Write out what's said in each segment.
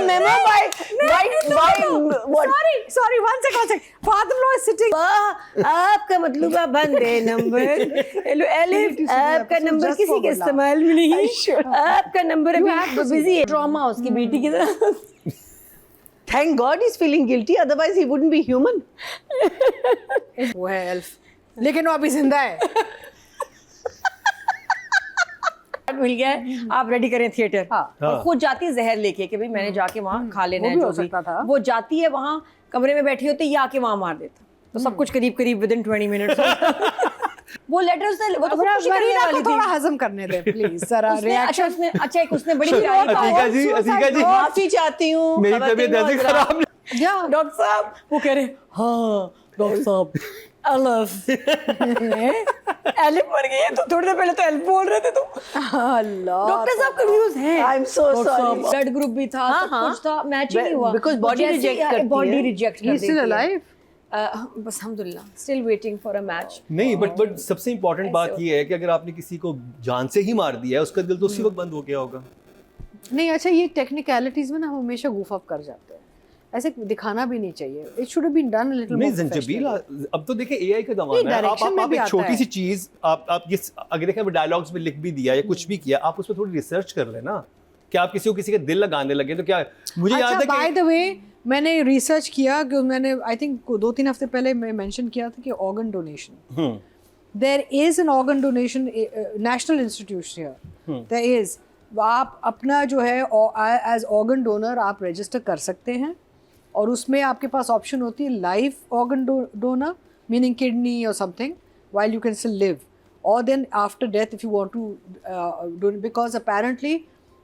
memo by Sorry, one second. Father-in-law is sitting. आपका मतलब है बंदे नंबर एलिफ आपका नंबर किसी के इस्तेमाल में नहीं आपका नंबर अभी बिजी है ड्रामा उसकी बेटी की तरह Thank God he's feeling guilty, otherwise he wouldn't be human. वो है एल्फ, लेकिन वो अभी जिंदा है. मिल गया है, आप रेडी करें थिएटर. और खुद जाती है जहर लेके कि भाई मैंने जाके वहाँ खा लेना है जो भी. वो जाती है वहाँ कमरे में बैठी होती है, ये आके वहाँ मार देता. तो सब कुछ करीब करीब विदिन 20 मिनट्स. वो लेटर उसने वो तो खुशी करने वाली थी. थोड़ा हजम करने दे प्लीज जरा रिएक्शन. अच्छा एक उसने बड़ी प्यारी अतीका जी माफी चाहती हूँ मेरी तबीयत ऐसी खराब. डॉक्टर साहब वो कह रहे हाँ डॉक्टर साहब एलिफ एलिफ मर गई है तो थोड़ी देर पहले तो एलिफ बोल रहे थे तुम. अल्लाह डॉक्टर साहब कंफ्यूज हैं. I am so sorry. Blood group भी था सब कुछ था मैच ही नहीं हुआ बिकॉज़ बॉडी रिजेक्ट करती है. बॉडी रिजेक्ट कर देती है. Still alive. बस अल्हम्दुलिल्लाह still waiting for a match. नहीं बट सबसे इम्पोर्टेंट बात ये है कि अगर आपने किसी को जान से ही मार दिया है उसका दिल तो उसी वक्त बंद हो गया होगा. नहीं अच्छा ये टेक्निकलिटीज में ना हम हमेशा goof up कर जाते हैं. ऐसे दिखाना भी नहीं चाहिए. It should have been done a little more. नहीं जंजीबील अब तो देखिए एआई का जमाना है. आप एक छोटी सी चीज आप ये अगर देखें डायलॉग्स में लिख भी दिया या कुछ भी किया आप उस पर थोड़ी रिसर्च कर लेना. क्या आप किसी का दिल लगाने लगे तो क्या मुझे याद है कि बाय द वे मैंने रिसर्च किया कि मैंने आई थिंक 2-3 हफ्ते पहले मैं मेंशन किया था कि organ donation there is an organ donation national institute here. There is आप अपना जो है एज ऑर्गन डोनर आप रजिस्टर कर सकते हैं और उसमें आपके पास ऑप्शन होती है live organ donor meaning kidney और something while you can still live और then after death if you want to donate because apparently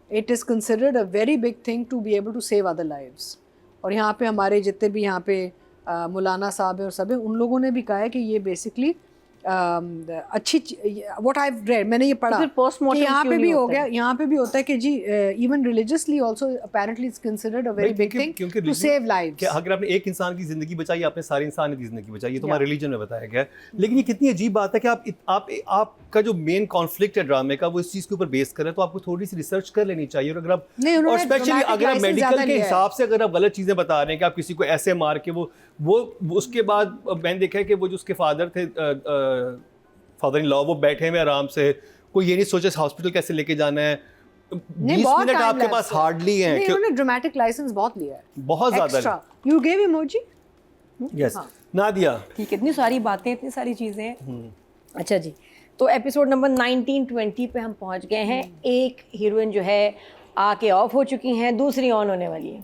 it is considered a very big thing to be able to save other lives. और यहाँ पे हमारे जितने भी यहाँ पे मौलाना साहब है और सब है उन लोगों ने भी कहा है कि ये बेसिकली अच्छी व्हाट आई रेड मैंने ये पढ़ा कि यहाँ पे भी हो गया. यहाँ पे भी होता है कि जी even religiously also apparently it's considered a very big thing to save lives. अगर आपने एक इंसान की जिंदगी बचाई आपने सारे इंसान की जिंदगी बचाई. ये तो हमारे रिलीजन में बताया गया है. लेकिन ये कितनी अजीब बात है कि आपका जो मेन कॉन्फ्लिक्ट है ड्रामे का वो इस चीज के ऊपर बेस कर रहा है तो आपको थोड़ी सी रिसर्च कर लेनी चाहिए. और अगर आप और स्पेशली अगर आप मेडिकल के हिसाब से अगर आप गलत चीजें बता रहे हैं कि आप किसी को ऐसे मार के वो उसके बाद मैंने देखा है कि वो जो उसके फादर थे फादर इन लॉ वो बैठे हुए आराम से कोई ये नहीं सोचे हॉस्पिटल कैसे लेके जाना है. 20 मिनट आपके पास हार्डली हैं. उन्होंने ड्रामेटिक लाइसेंस बहुत लिया है बहुत ज्यादा. You give emoji. Yes Nadia ठीक है. इतनी सारी बातें इतनी सारी चीजें. अच्छा जी तो एपिसोड नंबर 19-20 पे हम पहुंच गए हैं. एक हीरोइन जो है आके ऑफ हो चुकी हैं दूसरी ऑन होने वाली है.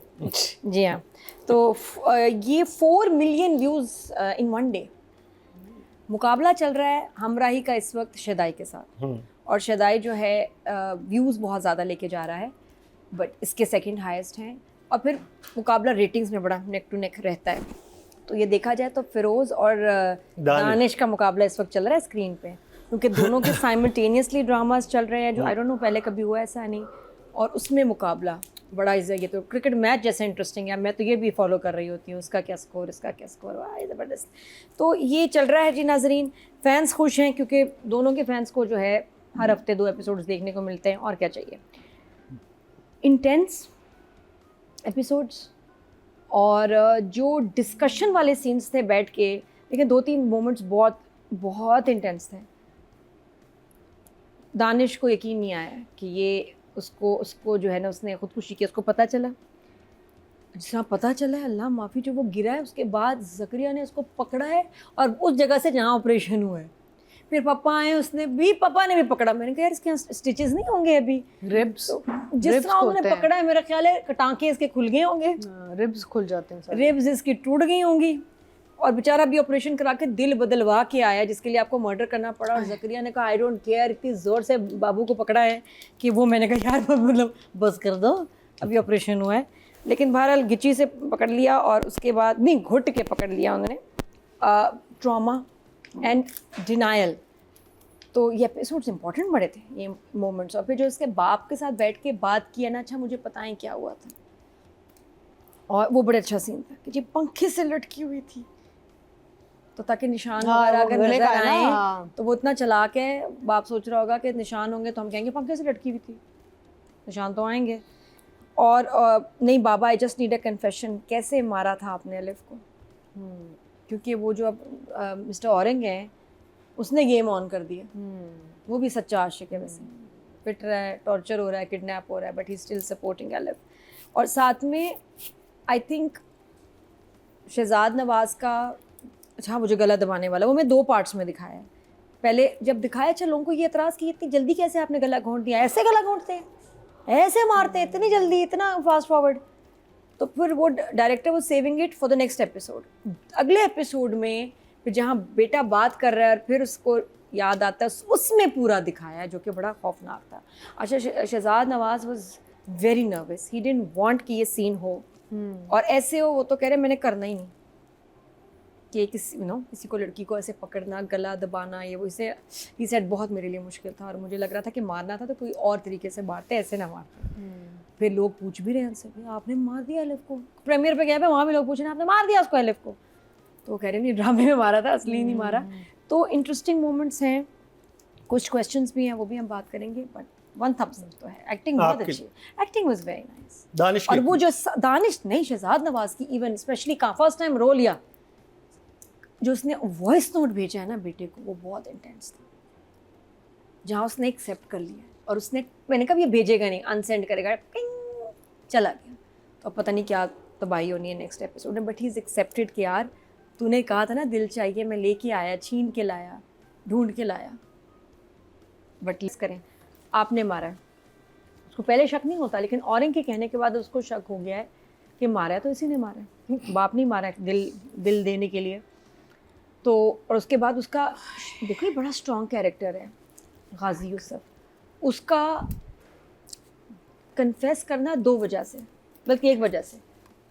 जी हाँ तो ये 4 million views in one day. मुकाबला चल रहा है हमराही का इस वक्त शदाई के साथ और शदाई जो है व्यूज़ बहुत ज़्यादा लेके जा रहा है बट इसके सेकंड हाईएस्ट हैं. और फिर मुकाबला रेटिंग्स में बड़ा नेक टू नेक रहता है. तो ये देखा जाए तो फिरोज़ और दानिश का मुकाबला इस वक्त चल रहा है स्क्रीन पे क्योंकि दोनों के साइमल्टेनियसली ड्रामास चल रहे हैं जो आई डोंट नो पहले कभी हुआ ऐसा नहीं. और उसमें मुकाबला बड़ा इज़ ये तो क्रिकेट मैच जैसे इंटरेस्टिंग है. मैं तो ये भी फॉलो कर रही होती हूँ उसका क्या स्कोर इसका क्या स्कोर वाह ज़बरदस्त. तो ये चल रहा है जी नाजरीन. फैंस खुश हैं क्योंकि दोनों के फैंस को जो है हर हफ्ते 2 एपिसोड्स देखने को मिलते हैं और क्या चाहिए. इंटेंस एपिसोड्स और जो डिस्कशन वाले सीन्स थे बैठ के लेकिन 2-3 मोमेंट्स बहुत बहुत इंटेंस थे. दानिश को यकीन नहीं आया कि ये उसको जो है ना उसने खुदकुशी की. उसको पता चला जिस तरह पता चला है अल्लाह माफ़ी जो वो गिरा है उसके बाद ज़करिया ने उसको पकड़ा है और उस जगह से जहाँ ऑपरेशन हुआ है फिर पापा आए पापा ने भी पकड़ा. मैंने कहा यार इसके यहाँ स्टिचेस नहीं होंगे अभी रिब्स जिस तरह उन्होंने पकड़ा है मेरा ख्याल है टाँके इसके खुल गए होंगे. रिब्स खुल जाते हैं रिब्स इसकी टूट गई होंगी और बेचारा भी ऑपरेशन करा के दिल बदलवा के आया जिसके लिए आपको मर्डर करना पड़ा. और ज़करिया ने कहा आई डोंट केयर. इतनी ज़ोर से बाबू को पकड़ा है कि वो मैंने कहा यार मतलब बस कर दो अभी ऑपरेशन हुआ है. लेकिन बहरहाल गिची से पकड़ लिया और उसके बाद नहीं घुट के पकड़ लिया उन्होंने. Trauma and denial. तो ये एपिसोड्स इंपॉर्टेंट बड़े थे ये मोमेंट्स. और फिर जो उसके बाप के साथ बैठ के बात किया ना अच्छा मुझे बताएं क्या हुआ था. और वो बड़ा अच्छा सीन था कि जी पंखे से लटकी हुई थी तो ताकि निशान वगैरह अगर नजर आए तो वो इतना चला के बाप सोच रहा होगा कि निशान होंगे तो हम कहेंगे पंखे से लटकी हुई थी. निशान तो आएंगे. और नहीं बाबा I just need a confession, कैसे मारा था आपने अलिफ को? क्योंकि वो जो अब मिस्टर औरंग है उसने गेम ऑन कर दिया। वो भी सच्चा आशिक है वैसे, पिट रहा है, टॉर्चर हो रहा है, किडनैप हो रहा है, बट ही स्टिल सपोर्टिंग अलिफ। और साथ में आई थिंक शहजाद नवाज़ का, अच्छा मुझे गला दबाने वाला, वो मैं 2 पार्ट्स में दिखाया है। पहले जब दिखाया, अच्छा लोगों को ये एतराज़ कि इतनी जल्दी कैसे आपने गला घोंट दिया, ऐसे गला घोंटते हैं, ऐसे मारते हैं इतनी जल्दी, इतना फास्ट फॉरवर्ड। तो फिर वो डायरेक्टर वो saving it for the next episode. अगले एपिसोड में फिर जहाँ बेटा बात कर रहा है और फिर उसको याद आता है, उसमें पूरा दिखाया जो कि बड़ा खौफनाक था। अच्छा Shahzad Nawaz was very nervous, he didn't want कि ये सीन हो और ऐसे हो। वो तो कह रहे मैंने करना ही नहीं कि किसी को, लड़की को ऐसे पकड़ना, गला दबाना, ये वो, इसे ही सेड बहुत मेरे लिए मुश्किल था और मुझे लग रहा था कि मारना था तो कोई और तरीके से मारते, ऐसे ना मारते। फिर लोग पूछ भी रहे हैं उनसे, आपने मार दिया अलिफ को? प्रीमियर पे गया पे वहाँ भी लोग पूछ रहे हैं आपने मार दिया उसको अलिफ को? तो वो कह रहे नहीं ड्रामे में मारा था, असली नहीं मारा। तो इंटरेस्टिंग मोमेंट्स हैं, कुछ क्वेश्चंस भी हैं, वो भी हम बात करेंगे, बट 1 thumbs up तो है। एक्टिंग बहुत अच्छी, acting was very nice. Danish और वो जो दानिश नहीं, शहजाद नवाज़ की इवन स्पेशली का फर्स्ट टाइम रोल लिया, जो उसने वॉइस नोट भेजा है ना बेटे को, वो बहुत इंटेंस था, जहाँ उसने एक्सेप्ट कर लिया और उसने, मैंने कहा ये भेजेगा नहीं, अनसेंड करेगा, पिंग चला गया। तो पता नहीं क्या तबाही होनी है नेक्स्ट एपिसोड में, बट ही इज़ एक्सेप्टेड कि यार तूने कहा था ना दिल चाहिए, मैं लेके आया, छीन के लाया, ढूंढ के लाया, बट करें आपने मारा है। उसको पहले शक नहीं होता, लेकिन औरंग के कहने के बाद उसको शक हो गया है कि मारा है तो इसी ने मारा है, बाप नहीं मारा है दिल देने के लिए। तो और उसके बाद उसका, देखो ये बड़ा स्ट्रॉन्ग कैरेक्टर है गाजी यूसुफ, उसका कन्फेस करना 2 वजह से, बल्कि 1 वजह से।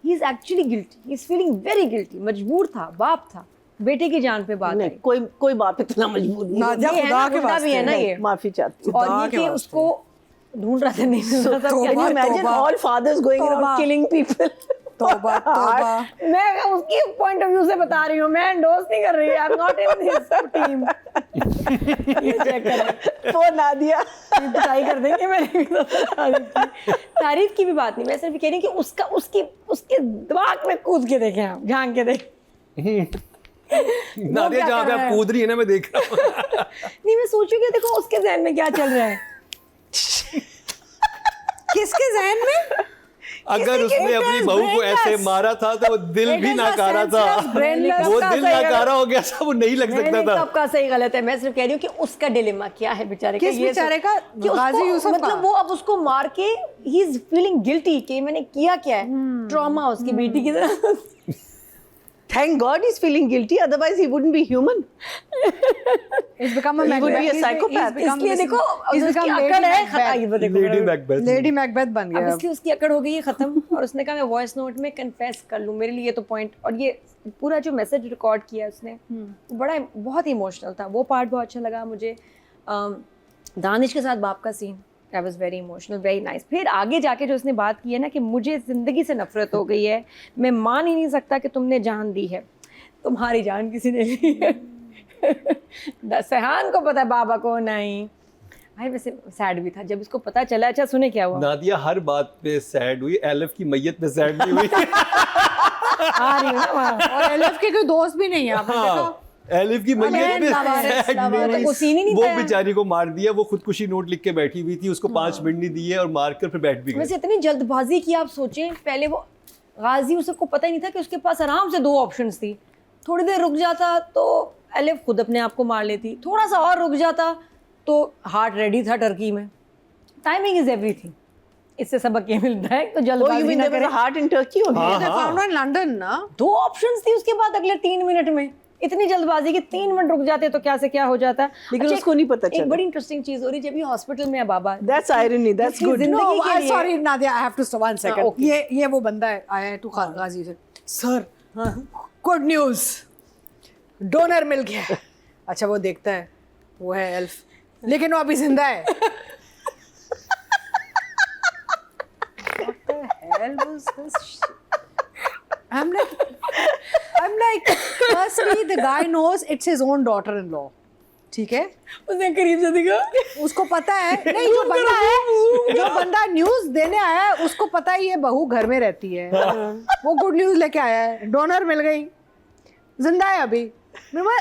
He is actually guilty, he is feeling very guilty, मजबूर था, बाप था, बेटे की जान पे बात नहीं, आई। कोई बाप इतना मजबूर नहीं नादिया होता। ये है खुदा ना, के गुंडा भी है ना वास्ते, ये, माफी चाहती हूँ। और खुदा ये के कि वास्ते। उसको ढूंढ रहा था, नहीं मिल रहा था। Can you imagine तौबा। all fathers going तौबा। around killing people? तौबा तौबा। मैं उसकी पॉइंट ऑफ व्यू से बता रही हूँ, मैं एंडोर्स नहीं कर रही, I am not in this team. ये चेक करें, Poor Nadia. पिटाई कर देंगे मेरी तारीफ की भी बात नहीं, मैं सिर्फ कह रही हूँ कि उसके दिमाग में कूद के देखें आप, झांक के देखें। नादिया क्या जहाँ कर पे रहा आप है? कूद रही है ना, मैं देख रहा हूँ। नहीं मैं सोचू कि देखो उसके जहन में क्या चल रहा है। किसके जहन में? अगर उसने अपनी बहू को ऐसे मारा था तो वो दिल भी नाकारा था, brainless वो का दिल सही नाकारा हो गया था, वो नहीं लग सकता नहीं, था। कब का सही गलत है, मैं सिर्फ कह रही हूँ कि उसका डिलेमा क्या है बेचारे का। किस ये बेचारे सब- का? कि गाजी उसको, यूसुफ का? मतलब वो अब उसको मार के ही इज फीलिंग गिल्टी कि मैंने किया क्या है, ट्रॉमा उसकी बेटी की तरह। Thank God he's feeling guilty, otherwise he wouldn't be human. He's become a He would be a Macbeth. psychopath. इसलिए देखो he's उसकी become अकड़ है, Lady ये देखो लेडी मैकबेथ। लेडी मैकबेथ बन अब गया। इसलिए उसकी अकड़ हो गई है खत्म, और उसने कहा मैं वॉइस नोट में कन्फेस कर लूँ, मेरे लिए तो पॉइंट। और ये पूरा जो मैसेज रिकॉर्ड किया उसने, वो बड़ा बहुत इमोशनल था, वो पार्ट बहुत अच्छा लगा मुझे। दानिश के साथ बाप का scene, that was very emotional, very nice. फिर आगे जाके जो उसने बात की है ना कि मुझे ज़िंदगी से नफरत हो गई है, मैं मान ही नहीं सकता कि तुमने जान दी है, तुम्हारी जान किसी ने ली है। सहान को पता है, बाबा को नहीं। भाई वैसे सैड भी था जब इसको पता चला। अच्छा सुने क्या हुआ, नादिया हर बात पे सैड हुई, एलिफ की मैयत पे सैड नहीं हुई। आ रही हूँ ना वहाँ। और एलिफ के कोई दोस्त भी नहीं है, आपने देखा? हाँ, एलिफ की मैयत पे लावारिस, सैड नहीं लावारिस। हुई। वो सीन ही नहीं वो था। बेचारी को मार दिया, वो खुदकुशी नोट लिख के बैठी हुई थी, उसको 5 मिनट नहीं दिए और मारकर फिर बैठ भी गए। वैसे इतनी जल्दबाजी की, आप सोचें पहले वो गाजी, उसको पता ही नहीं था कि उसके पास आराम से 2 ऑप्शंस थी। थोड़ी देर रुक जाता तो एलिफ खुद अपने आप को मार लेती, थोड़ा सा और रुक जाता तो हार्ट रेडी था टर्की में। टाइमिंग इज एवरीथिंग, इससे सबक ये मिलता है। तो Oh, you जल्दबाजी mean ना there was a करें। heart in Turkey only? हाँ, They found her in London ना? 2 ऑप्शंस थी उसके बाद अगले 3 मिनट में, इतनी जल्दबाजी कि 3 मिनट रुक जाते तो क्या से क्या हो जाता। लेकिन अच्छा, उसको नहीं पता एक चला। बड़ी इंटरेस्टिंग चीज हो रही है, जब ये हॉस्पिटल में है बाबा, That's irony. That's उसकी good. जिंदगी No, के लिए- sorry Nadia, I have to stop 1 second. okay. ये वो बंदा है, आया है टू गाजी से, सर गुड न्यूज, डोनर मिल गया है। अच्छा वो देखता है, वो है एल्फ, लेकिन वो अभी जिंदा है। What the hell was this shit? I'm like, firstly, the guy knows it's his own daughter-in-law. ठीक है, उसने करीब से देखा, उसको पता है नहीं, जो बंदा न्यूज देने आया है उसको पता है ये बहू घर में रहती है, वो गुड न्यूज लेके आया है, डोनर मिल गई, जिंदा है अभी,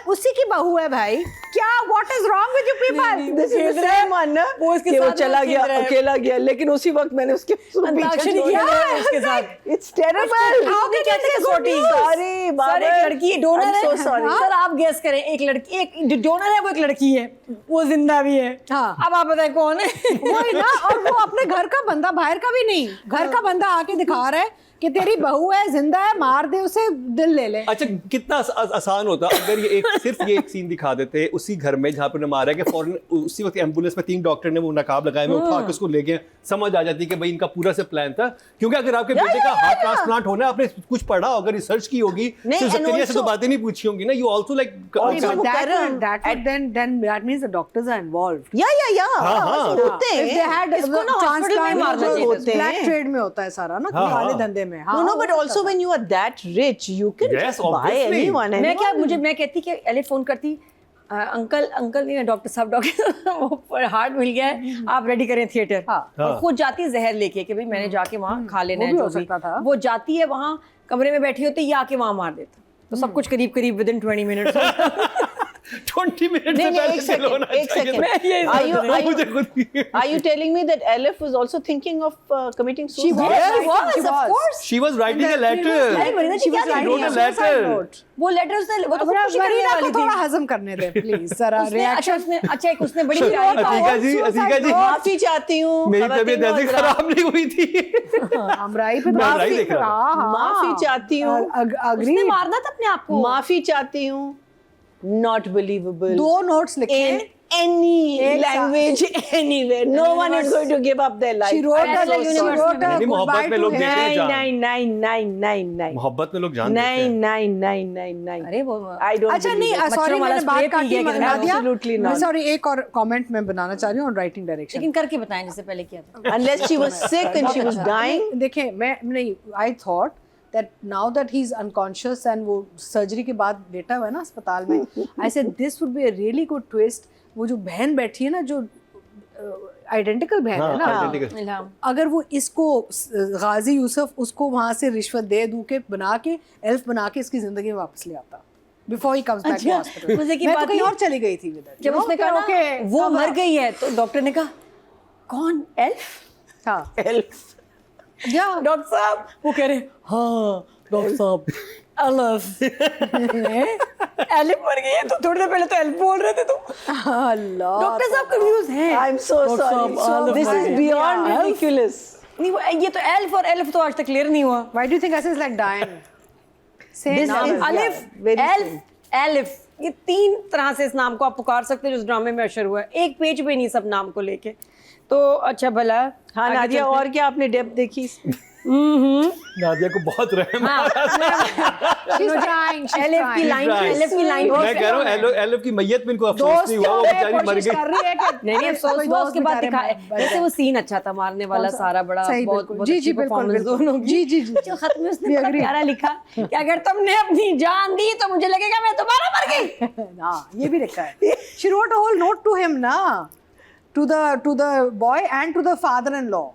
उसी की बहू है भाई, क्या what is wrong with you people? This is the same one ना वो इसके कि वो साथ चला खेल गया, रहा है। अकेला गया, लेकिन उसी वक्त मैंने उसके अंताक्षरी किया है उसके साथ। It's terrible. How can you say good news? Sorry sir एक लड़की डोनर I'm है, so sorry. सर आप गेस करें, एक लड़की, एक डोनर है, वो एक लड़की है, वो जिंदा भी है। हाँ। अब आप बताएं कौन है? वही ना, और वो अपने घर का बंदा, बाहर का भी नहीं, घर का बंदा आके दिखा रहा है कि तेरी बहू है, जिंदा है, मार दे उसे, दिल ले ले। अच्छा कितना आसान होता अगर ये एक सिर्फ ये एक सीन दिखा देते उसी घर में जहाँ पर उन्हें मारा है कि फौरन उसी वक्त एम्बुलेंस में 3 डॉक्टर ने वो नकाब लगाए में उठा के उसको ले गए, समझ आ जाती कि भाई इनका पूरा से प्लान था, क्योंकि अगर आपके बेटे का हार्ट ट्रांसप्लांट होना है, आपने कुछ पढ़ा होगा, रिसर्च की होगी, नहीं, सिर्फ and जकरिया से तो also- बातें नहीं पूछी होंगी ना, you also like That means the doctors are involved. या हाँ, हाँ। होते If they हैं। had इसको ना hospital में ही मारना चाहिए था। होते ब्लैक हैं। ट्रेड में होता है सारा ना, हाँ, काले हाँ। धंधे में। No, no, but also when you are that rich, you can Yes, just buy obviously. anyone. मैं क्या, मुझे मैं कहती कि एले फोन करती, अंकल नहीं है, डॉक्टर साहब, डॉक्टर वो हार्ट मिल गया है, आप रेडी करें थिएटर। हाँ। और खुद जाती है जहर लेके कि भाई मैंने जाके वहाँ खा लेना वो है भी जो हो भी। सकता था। वो जाती है वहाँ कमरे में बैठी होती है, ये आके वहाँ मार देता, तो सब कुछ करीब करीब विद इन 20 मिनट्स। 20 मिनट से नहीं, पहले एक सेल होना second, एक चाहिए second. था। मैं ये Are you- सोच रही are you- मुझे खुद भी- Are you telling me that Elif was also thinking of committing suicide? She was, Yes, she was, of course. She was writing a And the letter. अरे मरीना जी She क्या was कर रही wrote है? a letter. वो letter उसने, वो तो अपना खुदकुशी करने मरीना वाली को थोड़ा थी। हजम करने दे प्लीज जरा उसने अच्छा रिएक्शन। एक उसने बड़ी प्यारी अतीका जी, अतीका जी, माफी चाहती हूँ। मेरी खवातीन तबीयत ऐसे हज़रात, खराब नहीं हुई थी। हमराई पे मैं हमराई देख रहा था। माफी चाहती हूँ। अग्री। उसने मारना था अपने आप को। माफी चाहती हूँ। Not believable. 2 नोट्स लिखे। In any एक language, anywhere, no one is going to give up their life. She wrote I'm a so Universe sorry. wrote a नहीं, मोहब्बत goodbye में to लोग him. देते हैं जान। Nine. मोहब्बत में लोग जान देते हैं। Nine. अरे वो I don't अच्छा believe नहीं, it. सॉरी वाला मैंने बात spray पी काटी गया कि नादिया। absolutely not. सॉरी, एक और कमेंट मैं बनाना चाह रही हूँ ऑन राइटिंग डायरेक्शन। लेकिन करके बताएं जैसे पहले किया था। Unless she was sick and she was dying. देखिए मैं नहीं, I thought that now that he is unconscious and वो सर्जरी के बाद लेटा हुआ है ना अस्पताल में, I said this would be a really good twist. वो जो बहन बैठी है ना, जो आइडेंटिकल बहन है ना, हाँ, identical। इल्हाम। अगर वो इसको गाजी यूसुफ उसको वहां से रिश्वत दे दू के बना के एल्फ बना के इसकी जिंदगी में वापस ले आता बिफोर ही कम्स बैक टू अच्छा, हॉस्पिटल। मजे की मैं बात तो कहीं ये- और चली गई थी विद जब उसने कहा ना, वो मर गई है, तो डॉक्टर ने कहा कौन, एल्फ? हाँ Elf. या डॉक्टर साहब वो कह रहे हाँ डॉक्टर साहब एल्फ एल्फ मर गई है, तो थोड़ी देर पहले तो एल्फ बोल रहे थे तुम। अल्लाह डॉक्टर साहब कंफ्यूज हैं। I'm so doctor sorry. साहब, एल्फ This मर is गई। beyond elf? ridiculous. नहीं ये तो एल्फ और एल्फ तो आज तक क्लियर नहीं हुआ। व्हाई डू यू थिंक ऐसे इज लाइक डाइंग? से This नाम is- अलिफ, very एल्फ, एलिफ, ये 3 तरह से इस नाम को आप पुकार सकते हैं जो इस ड्रामे में अशर हुआ है। एक पेज पे नहीं सब नाम को लेके। तो अच्छा भला हाँ आगे नादिया, चलते और क्या आपने डेप्थ देखी? नादिया को बहुत रहम आ रहा था। शी's trying, she's एलिफ की trying. Line, Right. एलिफ की लाइन मैं कह रहा हूँ एलिफ की मैयत में इनको अफसोस नहीं हुआ, वो बेचारी मर कोशिश कर गई। रही है कि नहीं अफसोस कोई हुआ दोस्त उसके बाद बेचारे दिखाया। मर वैसे जाए। वो सीन अच्छा था, मारने वाला कौन सा? सारा बड़ा सही, बहुत बिल्कुल। बहुत जी, अच्छी जी, बिल्कुल, performance बिल्कुल। दोनों की। जी, जी। जो खत में उसने We बड़ा agree. प्यारा लिखा कि अगर तुमने अपनी जान दी तो मुझे लगेगा मैं दोबारा मर गई। हाँ, ये भी लिखा है। She wrote a whole note to him ना, to the boy and to the father-in-law,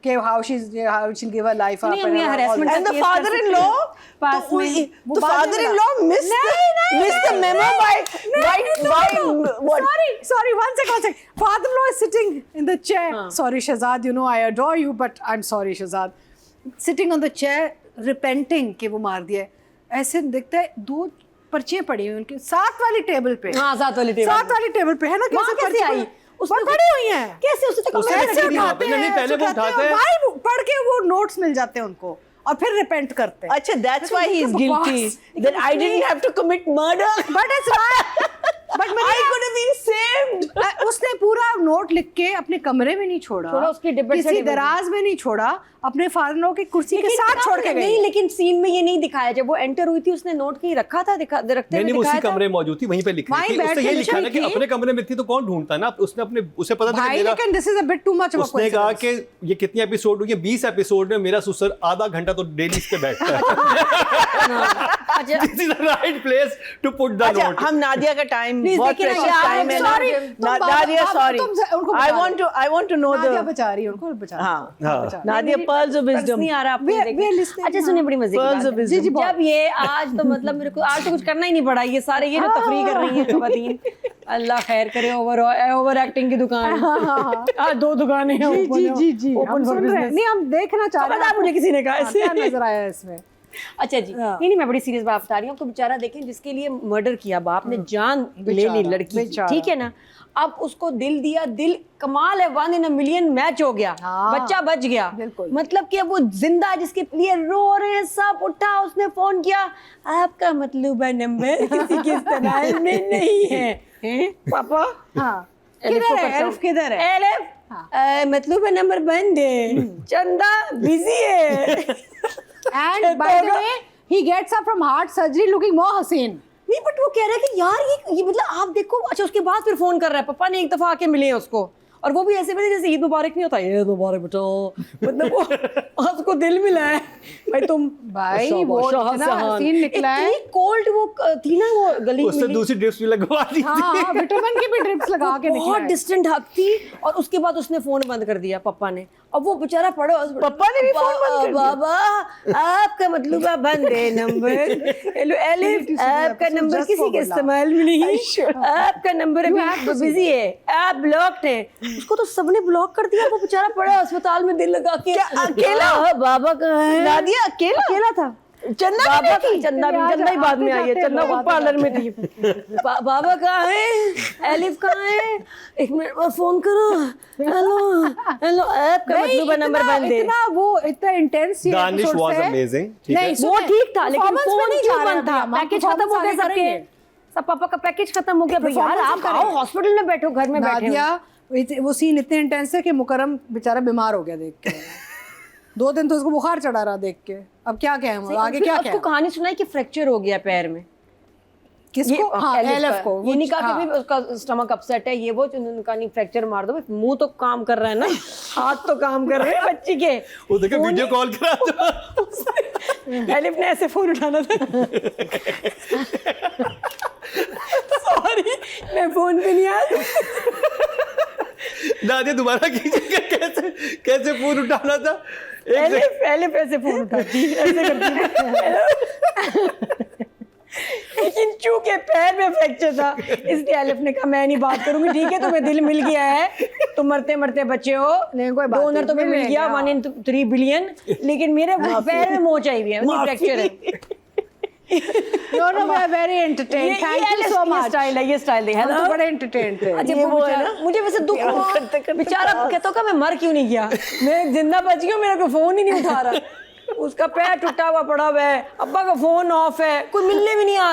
कि how she'll give her life up नहीं, and हम यहाँ all harassment that. And the case कर father-in-law, पास तो में। the father-in-law missed the memo by what? Sorry, one second. Father-in-law is sitting in the chair. Sorry, Shahzad, you know I adore you, but I'm sorry, Shahzad. Sitting on the chair, repenting कि वो मार दिया है। ऐसे दिखता है 2 पर्चियां पड़ी हुई उनकी साथ वाली टेबल पे। हाँ, साथ वाली टेबल साथ वाली टेबल पे है ना, वहाँ कैसे पर्ची आई? उसमें पड़ी हुई हैं। कैसे उसने तो उसने कमरे में रखी कैसे थी वहाँ उठाते पे? नहीं, हैं, पहले वो उठाते हैं। भाई पढ़ के वो नोट्स मिल जाते हैं उनको और फिर रिपेंट करते हैं। अच्छा, that's why लेकिन he's ये तो guilty. बकवास। That I didn't have to commit murder. But it's not. But I could have been saved. उसने पूरा नोट लिख के अपने कमरे में नहीं छोड़ा, छोड़ा, उसकी डिब्बे से किसी डिब्बे में। दराज में नहीं छोड़ा, अपने फादर की कुर्सी के साथ छोड़ के नहीं, गई। लेकिन सीन में ये नहीं दिखाया। जब वो एंटर हुई थी उसने नोट कहीं रखा था, रखते नहीं हुए नहीं, वो उसी दिखाया था। कमरे में मौजूद थी, वहीं पे लिख रही वहीं थी। बैठ उसने के ये लिख लिखा ना रही कि थी। अपने कमरे में थी तो कौन ढूंढता ना। उसने अपने उसे पता था कि भाई मेरा, लेकिन this is a bit too much of उसने कहा कि ये कितने एपिसोड हुए, 20 एपिसोड में मेरा ससुर आधा घंटा तो डेली इस पे बैठता है। अच्छा This is the right place to put the अच्छा note. हम नादिया का टाइम Please, बहुत देखिए ना, precious यार, time है ना sorry, तुम नादिया बाबा, सॉरी तुम उनको I बता want दो। to know नादिया the बचा रही है उनको बचा रही है। हाँ। बचा रही है। नादिया pearls of तरस wisdom नहीं आ रहा आपको We- देख we are के? listening, अच्छा सुनिए, बड़ी मजे की Pearls बात of है। wisdom. जब ये आज तो मतलब मेरे को आज तो कुछ करना ही नहीं पड़ा, ये सारे ये जो तफरीह कर रही हैं खवातीन, अल्लाह खैर करे। ओवर एक्टिंग की दुकान, आज 2 दुकानें हैं जी open, जी जी हम open for सुन रहे हैं। business। नहीं हम देखना चाह रहे पता हैं मुझे किसी ने कहा हाँ, ऐसे। क्या नजर आया इसमें। अच्छा जी, हाँ। नहीं मैं बड़ी सीरियस बात बता रही हूँ। तो बेचारा देखें, जिसके लिए मर्डर किया बाप ने, जान ले ली बेचारा, लड़की की, बेचारा। ठीक है ना। अब उसको दिल दिया, दिल कमाल है, 1 in a million मैच हो गया, हाँ, बच्चा बच गया। बिल्कुल। मतलब कि अब वो जिंदा है, जिसके लिए रो रहे हैं सब। उठा, उसने फोन किया, आपका मतलूबा नंबर किसी के इस्तेमाल में नहीं है। हैं पापा? हाँ एलिफ किधर को है करता हूँ। एलिफ किधर है? एलिफ, मतलूबा नंबर बंद है, चंदा बिजी है। And by the way he gets up from heart surgery looking more हसीन। नहीं बट वो कह रहा है कि यार ये मतलब आप देखो। अच्छा उसके बाद फिर फोन कर रहा है, पापा ने एक दफा आके मिले हैं उसको, और वो भी ऐसे में जैसे ईद मुबारक नहीं होता, ये मुबारक बेटा, मतलब वो उसको दिल मिला है भाई तुम। भाई, शाबाश, वो शाह इतना जहान। हसीन निकला है। इतनी कोल्ड वो थी ना, वो गली उससे मिली। दूसरी ड्रिप्स भी लगवा दी हाँ विटामिन की भी ड्रिप्स लगा के निकला बहुत है। डिस्टेंट हक थी, और उसके बाद उसने फोन बंद कर दिया पापा ने। अब वो बेचारा पड़े पापा ने भी फोन बंद कर दिया? बाबा आपका मतलब बंद है नंबर, हेलो एलिफ आपका नंबर just किसी for के Bella. इस्तेमाल में नहीं, आपका नंबर अभी बिजी है, आप ब्लॉक्ड है। उसको तो सबने ब्लॉक कर दिया। वो बेचारा पड़ा अस्पताल में दिल लगा के। अकेला? बाबा कहाँ है? नादिया अकेला था। चंदा बाबा भी थी? चंदा भी, आज चंदा ही बाद में आई है, आते चंदा को जाते पार्लर में थी। बाबा कहाँ है? एलिफ कहाँ है? 1 मिनट में फोन करो। हेलो हेलो, आपका मतलब नंबर बंद है। इतना वो इतना इंटेंस ये Danish episode was है। amazing, ठीक नहीं, है। सुने, वो ठीक था, लेकिन performance में फोन नहीं क्यों जा रहे बंद था? अभी हम, पैकेज performance खत्म हो गया आगे सबके, करेंगे। सब पापा का पैकेज खत्म हो गया। भाई यार Performance आप हम आओ, करेंगे। हॉस्पिटल में बैठो, घर में बैठे हो। नादिया वो सीन इतने इंटेंस है कि मुकरम बेचारा बीमार हो गया देख के। 2 दिन तो उसको बुखार चढ़ा रहा देख के। अब क्या कहें हम, आगे क्या उसको कहें? कहानी सुनाई कि फ्रैक्चर हो गया पैर में। किसको? हाँ एलिफ एलिफ का। को। ये नहीं कहा हाँ। कि भी उसका स्टमक अपसेट है, ये वो उनका नहीं फ्रैक्चर मार दो। मुंह तो काम कर रहा है ना, हाथ तो काम कर रहे हैं बच्ची के। वो देखो वीडियो कॉल करा दो। एलिफ ने ऐसे फोन उठाना था। सॉरी मैं फोन पे नहीं आया। नादिया दोबारा कीजिएगा, कैसे कैसे फोन उठाना था? एक सेकंड। एलिफ ऐसे फोन उठाती, ऐसे करती। लेकिन चूंकि पैर में फ्रैक्चर था, इसलिए एलिफ ने कहा मैं नहीं बात करूंगी। ठीक है तुम्हें दिल मिल गया है, तुम मरते मरते बच्चे हो, नहीं, कोई बात डोनर नहीं, तुम्हें मिल गया मिलेगा। 1 in 3 बिलियन, लेकिन मेरे पैर में मोच आई हुई है, फ्रैक्चर है। No, no, we are very entertained. Thank you so much. Style है, ये स्टाइल है हम ना। तो बड़े entertained थे। अच्छा ये वो वो है बेचारा, ना? मुझे वैसे दुख हुआ बेचारा, कहता होगा मैं मर क्यों नहीं गया, मैं जिंदा बच गया, मेरा कोई फोन ही नहीं उठा रहा। उसका पैर टूटा हुआ पड़ा हुआ है, अब्बा का फोन ऑफ है, कोई मिलने भी नहीं आ